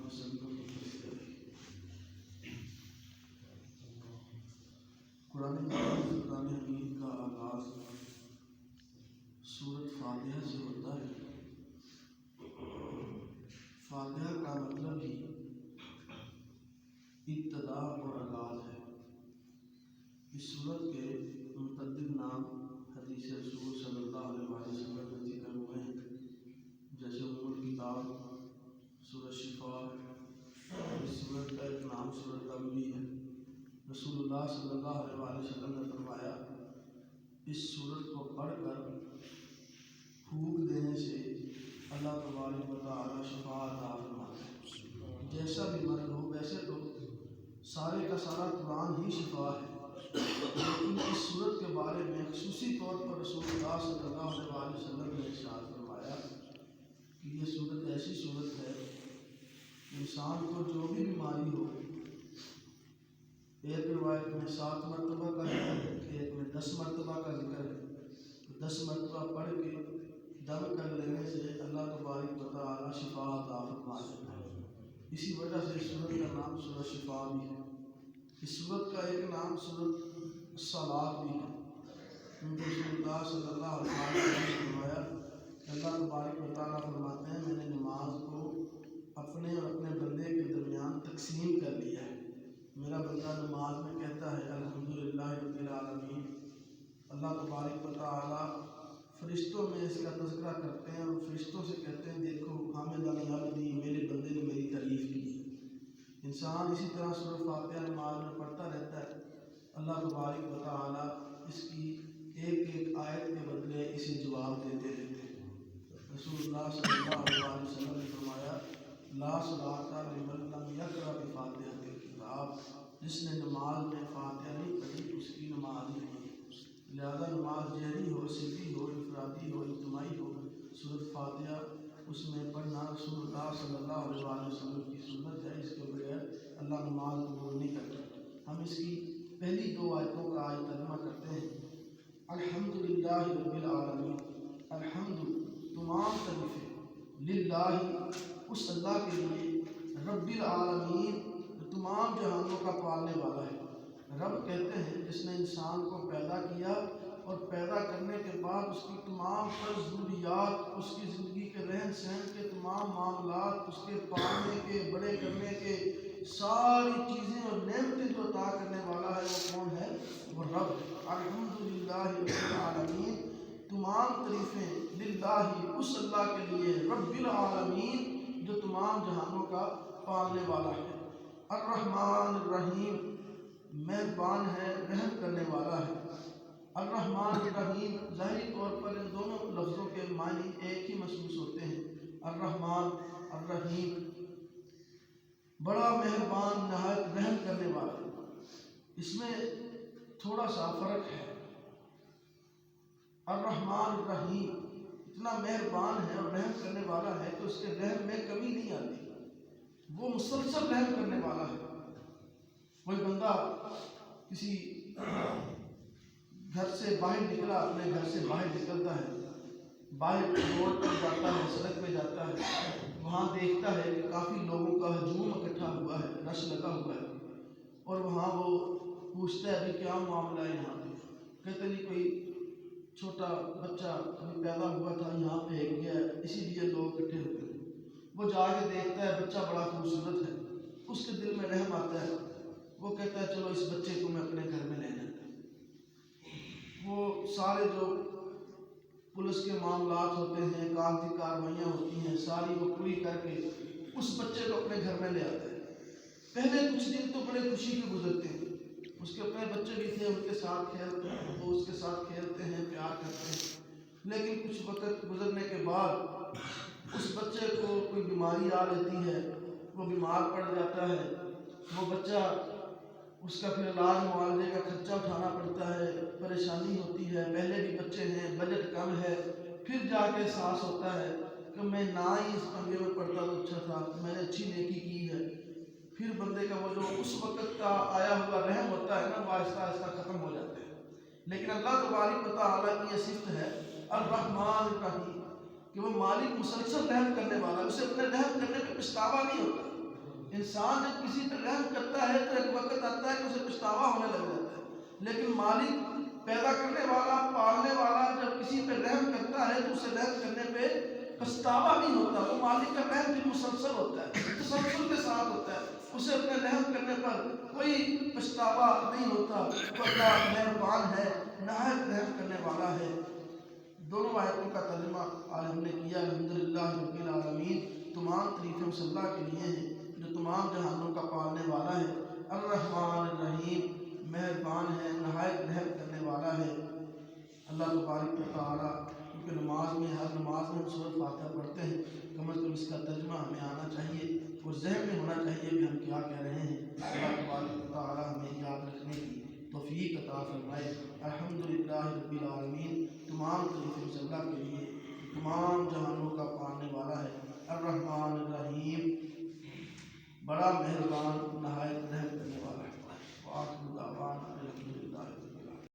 وسلم۔ قرآن مجید فرقان حمید کا آغاز سورۃ فاتحہ سے ہوتا ہے۔ فاتحہ کا مطلب ہی ابتدا اور آغاز ہے۔ اس سورت کے متعدد نام حدیث رسول صلی اللہ علیہ وسلم میں ذکر ہوئے ہیں، جیسے ام الکتاب، سورۃ شفا۔ اس سورت کا ایک نام سورۃ امری ہے۔ رسول اللہ صلی اللہ علیہ وسلم نے فرمایا، اس سورت کو پڑھ کر پھونک دینے سے اللہ تبارک و تعالیٰ شفا عطا فرماتا ہے۔ جیسا بھی مرض ہو، ویسے تو سارے کا سارا قرآن ہی شفا ہے، لیکن اس صورت کے بارے میں خصوصی طور پر رسول اللہ صلی اللہ علیہ وسلم نے ارشاد فرمایا کہ یہ صورت ایسی صورت ہے، انسان کو جو بھی بیماری ہو، ایک روایت میں 7 مرتبہ کا ذکر ہے، ایک میں 10 مرتبہ کا ذکر ہے، تو 10 مرتبہ پڑھ کے دم کر لینے سے اللہ تبارک و تعالیٰ شفا عطا فرما دیتا ہے۔ اسی وجہ سے اس سورت کا نام سورۃ شفا بھی ہے۔ اس سورت کا ایک نام سورۃ الصلاۃ بھی ہے، کیونکہ رسول اللہ صلی اللہ علیہ وسلم نے فرمایا کہ اللہ تبارک و تعالیٰ فرماتے ہیں، میں نے نماز کو اپنے اور اپنے بندے کے درمیان تقسیم کر لیا ہے۔ میرا بندہ نماز میں کہتا ہے الحمدللہ رب العالمین، اللہ تبارک و تعالیٰ فرشتوں میں اس کا تذکرہ کرتے ہیں اور فرشتوں سے کہتے ہیں، دیکھو حامدنی عبدی، میرے بندے نے میری تعریف کی۔ انسان اسی طرح سورۃ فاتحہ نماز میں پڑھتا رہتا ہے، اللہ تبارک و تعالیٰ اس کی ایک ایک آیت کے بدلے اسے جواب دیتے رہتے ہیں۔ رسول اللہ صلی اللہ علیہ وسلم نے فرمایا، لا صلاۃ لمن لم یقرأ بفاتحۃ الکتاب، جس نے نماز میں فاتحہ نہیں پڑھی اس کی نماز نہیں۔ لہذا نماز جہری ہو، سری ہو، انفرادی ہو، اجتماعی ہو، سورۃ فاتحہ اس میں پڑھنا رسول اللہ صلی اللہ علیہ وسلم کی سنت ہے، اس کے بغیر اللہ نماز قبول نہیں کرتا۔ ہم اس کی پہلی 2 آیتوں کا آج ترجمہ کرتے ہیں۔ الحمدللہ رب العالمین، الحمد تمام تعریفیں، للہ اس اللہ کے لیے، رب العالمین جو تمام جہانوں کا پالنے والا ہے۔ رب کہتے ہیں جس نے انسان کو پیدا کیا اور پیدا کرنے کے بعد اس کی تمام ضروریات، اس کی زندگی کے رہن سہن کے تمام معاملات، اس کے پالنے کے، بڑے کرنے کے ساری چیزیں اور نعمتیں جو عطا کرنے والا ہے، وہ کون ہے؟ وہ رب۔ الحمدللہ رب العالمین، تمام تعریفیں للہ اس اللہ کے لیے، رب العالمین جو تمام جہانوں کا پالنے والا ہے۔ الرحمن الرحیم، مہربان ہے، رحم کرنے والا ہے۔ الرحمن الرحیم، ظاہری طور پر ان دونوں لفظوں کے معنی ایک ہی محسوس ہوتے ہیں۔ الرحمن الرحیم، بڑا مہربان، نہایت رحم کرنے والا۔ اس میں تھوڑا سا فرق ہے۔ الرحمن الرحیم اتنا مہربان ہے اور رحم کرنے والا ہے کہ اس کے رحم میں کمی نہیں آتی، وہ مسلسل رحم کرنے والا ہے۔ کوئی بندہ کسی گھر سے باہر نکلا، اپنے گھر سے باہر نکلتا ہے، باہر روڈ پر جاتا ہے، سڑک پہ جاتا ہے، وہاں دیکھتا ہے کہ کافی لوگوں کا ہجوم اکٹھا ہوا ہے، رش لگا ہوا ہے، اور وہاں وہ پوچھتا ہے ابھی کیا معاملہ ہے یہاں پہ؟ کہتے نہیں کوئی چھوٹا بچہ ابھی پیدا ہوا تھا، یہاں پہ ایک گیا ہے، اسی لیے لوگ اکٹھے ہوتے ہیں۔ وہ جا کے دیکھتا ہے بچہ بڑا خوبصورت ہے، اس کے دل میں رحم آتا ہے، وہ کہتا ہے چلو اس بچے کو میں اپنے گھر میں لے جاتا ہوں۔ وہ سارے جو پولیس کے معاملات ہوتے ہیں، کاغذی کاروائیاں ہوتی ہیں، ساری وہ پوری کر کے اس بچے کو اپنے گھر میں لے آتا ہے۔ پہلے کچھ دن تو بڑے خوشی کے گزرتے ہیں، اس کے اپنے بچے بھی تھے، ان کے ساتھ کھیلتے ہیں، وہ اس کے ساتھ کھیلتے ہیں، پیار کرتے ہیں۔ لیکن کچھ وقت گزرنے کے بعد اس بچے کو کوئی بیماری آ لیتی ہے، وہ بیمار پڑ جاتا ہے، وہ بچہ، اس کا پھر علاج معالجے کا خرچہ اٹھانا پڑتا ہے، پریشانی ہوتی ہے، پہلے بھی بچے ہیں، بجٹ کم ہے، پھر جا کے احساس ہوتا ہے کہ میں نہ ہی اس پنگے میں پڑتا تو اچھا تھا، میں نے اچھی نیکی کی ہے۔ پھر بندے کا وہ جو اس وقت کا آیا ہوا رحم ہوتا ہے نا، وہ آہستہ آہستہ ختم ہو جاتا ہے۔ لیکن اللہ تبارک و تعالیٰ کی یہ صفت ہے الرحمن الرحیم، کہ وہ مالک مسلسل رحم کرنے والا، اسے اپنے رحم کرنے پہ پچھتاوا نہیں ہوتا۔ انسان جب کسی پہ رحم کرتا ہے تو ایک وقت آتا ہے کہ اسے پچھتاوا ہونے لگ جاتا ہے، لیکن مالک پیدا کرنے والا پالنے والا جب کسی پہ رحم کرتا ہے تو اسے رحم کرنے پہ پچھتاوا نہیں ہوتا، وہ مالک کا رحم بھی مسلسل ہوتا ہے، تسلسل کے ساتھ ہوتا ہے، اسے اپنے رحم کرنے پر کوئی پچھتاوا نہیں ہوتا۔ تو اللہ مہربان ہے، نہایت رحم کرنے والا ہے۔ دونوں آیتوں کا ترجمہ آج ہم نے کیا، الحمدللہ رب العالمین، تمام تعریفیں اس اللہ کے لیے ہیں جو تمام جہانوں کا پالنے والا ہے، الرحمن الرحیم، مہربان ہے، نہایت رحم کرنے والا ہے۔ اللہ تبارک و تعالیٰ کیونکہ نماز میں ہر نماز میں ہم سورۃ فاتحہ پڑھتے ہیں، کم از کم اس کا ترجمہ ہمیں آنا چاہیے اور ذہن میں ہونا چاہیے کہ ہم کیا کہہ رہے ہیں۔ اللہ تبارک و تعالیٰ ہمیں یاد رکھنے کی توفیق عطا فرمائے۔ الحمدللہ رب العالمین، تمام تعریفیں اس اللہ کے لیے تمام جہانوں کا پالنے والا ہے، الرحمن الرحیم، بڑا مہربان، نہایت